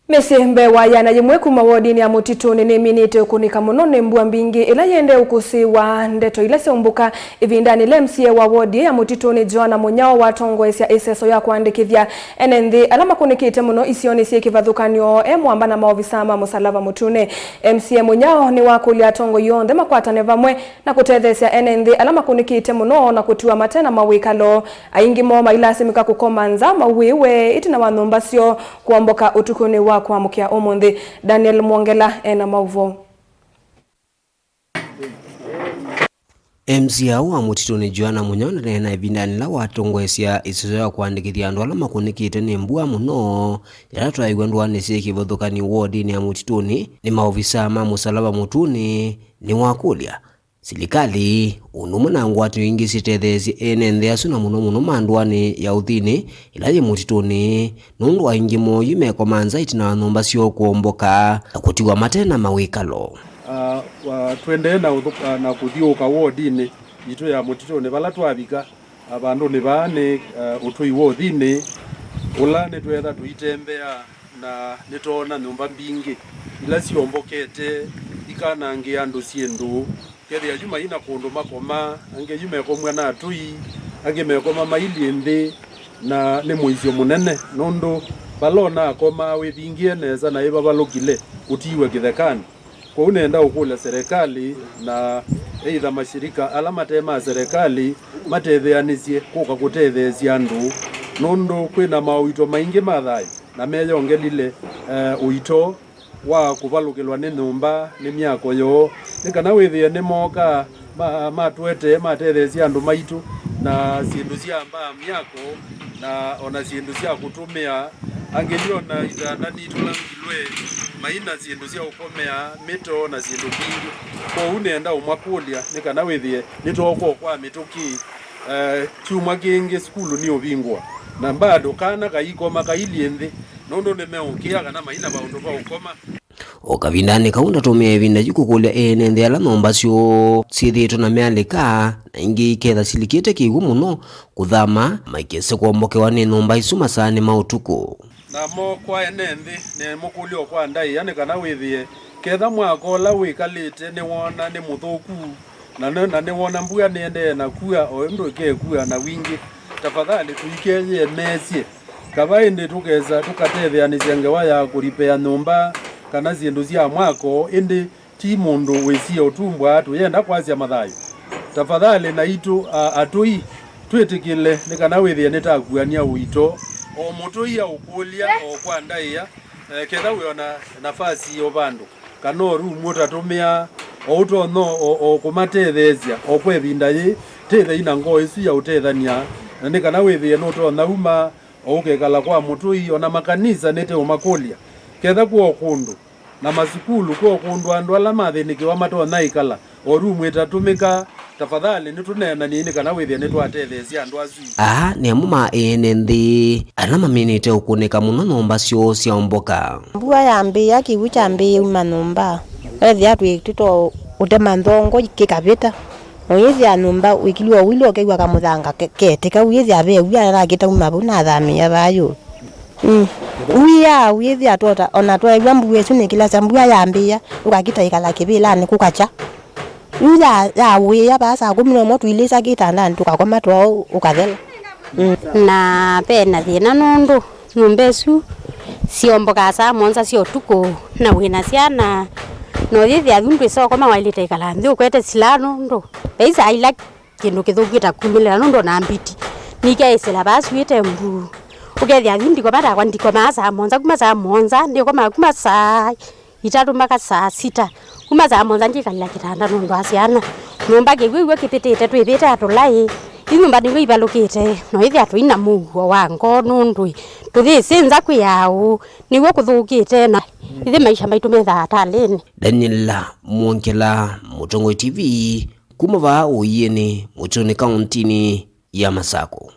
Mesembe wa yana yimwe kuma wodini ya mutituni ni minite ukunika muno ni mbua mbingi ila yende ukusi wa ndeto ila seumbuka ivindani le MCA wa wodi ya mutituni Joana Munyao watongwesya iseso ya kuandikithya NND alama kunikite muno isioni siye kivadhukanyo mwamba na maovisama musalava mutune. MCA Munyao ni wakulia tongo yonde makwatane vamwe na kutethesya NND alama kunikite muno na kutiwa matena mawikalo aingi moma ila asimika kukomanza mawiwe itina wanumbasyo kuomboka utukuni wa kwa mukia omonde. Daniel Mwongela ena mauvo. MCA wa mutituni Joana Munyao na ibindani la watongwesya iseso ya kuandikithya andu ala makunikite ni mbua muno yaratwaigwa ndwani siki vothukani wodini ya mutituni ni maofisa ma musalaba mutuni ni wakulia silikali unumu na ngwatu ingi sitethesi NND asuna muno mandwani ya uthini ila ye mutituni nundu wa ingi moyu mekomanza itina wanumba sio kuomboka kutiwa matena mawikalo. Twende na kuthiuka wodini itu ya mutituni vala twavika abandu ni bane utui wodini ula ni twetha tuitembea na nitona nyumba mbingi ila siombokete ikanangi andu siendu kethia yuma ina kundu makoma ange yume komwa na atui ange mekoma maili ndi na ni muizio munene nundu balona akoma wethingie neza na iba balugile utiwe kithekani kwa unenda ukula serikali na either mashirika ala matema serikali matetheanisie kuka kutethesia andu nundu kwina mawito maingi mathayo na meyongelile uito wa kuvalukilwa ni nyumba ni miako yo nikana withie ni moka matwete matethesia andu maitu na sindu cia mbaa miako na ona sindu cia kutumia angeliona itanda nitulangilwe maina sindu cia ukomea mito na sindu kingi kwa unenda umwakulia nikana withie nitoko kwa mituki kiuma kingi skulu ni ubingwa na bado kana kaikoma kailiende nondo nemeukia kana maina baundu ba ukoma okavindani kaunda tumia vinda jukukulia NND ala nomba sio sithito na mealika na ingi iketha silikite kigu muno kuthama maikese kuombokewa ni nomba isu masani mautuku na mo kwa NND ne mukulio kwa ndai yani kana withie ketha mwako la wikalite ni wona ni muthuku na ni wona mbuya niende na kuya o ndo ikekua na wingi tafadhali tuikenye mesie kabainde tukeza tukatethea ni cengewa ya kuripea nyumba kana zindu cia mwako indi ti mundu wisia utumbwa tuyenda kwasya mathayo tafadhali na itu atui twitikile ni kana withie nitakuania uito o mutui ya ukulia o kwa ndaia ketha wiona nafasi yo bandu kana rumu tatumia o utono o kumatethesia o kwevinda yi tethe ina ngo isu ya utethania ni kana withie no to nauma ukekala kwa mutui ona makanisa nete umakulia ketha kuo kundu na masukulu kuo kundu andu ala mathinikiwa matona ikala orumu itatumika tafadhali nitunena nini kana withie nitwatethesia andu azu ni amuma NND ala maminite ukunika muno nomba sio siomboka mbua yambia kiwu chambi uma nomba ethia twitito utema ndongo kikavita oyezi anumba wikiliwa wilo kegwa kamuthanga keteka uyezi ave uyara kita umabu na thamia bayo uya uyezi atota ona twa mbuwe sune kila sambua yambia ukakita ikala kibila ni kukacha uya ya uya basa kumino motu ilisa kitanda tukakoma twa ukathela na pena thina nundu numbesu siomboka sa monza sio tuko na wina ciana no yithi athundu isoko mawailite ikala nthi ukwete silano ndo beisa ila kindu kithugita kumila ndo na mbiti nikaisela baswite mbu ukethi athindi kwa bada kwandiko masa monza kuma za monza ndiko kuma saa itatu mpaka saa 6 kuma za monza ndikala kitanda ndo asiana nomba gewe kipitite twibite atulai inyumba ndingo ibalukite no yithi atuina mugo wango nundu tuthi sinza kuyau niwe kuthukite na ithi maisha maitu metha ataleni. Daniel Mwongela, Mutongoi TV, kumava uyeni Mutoni kauntini ya Masako.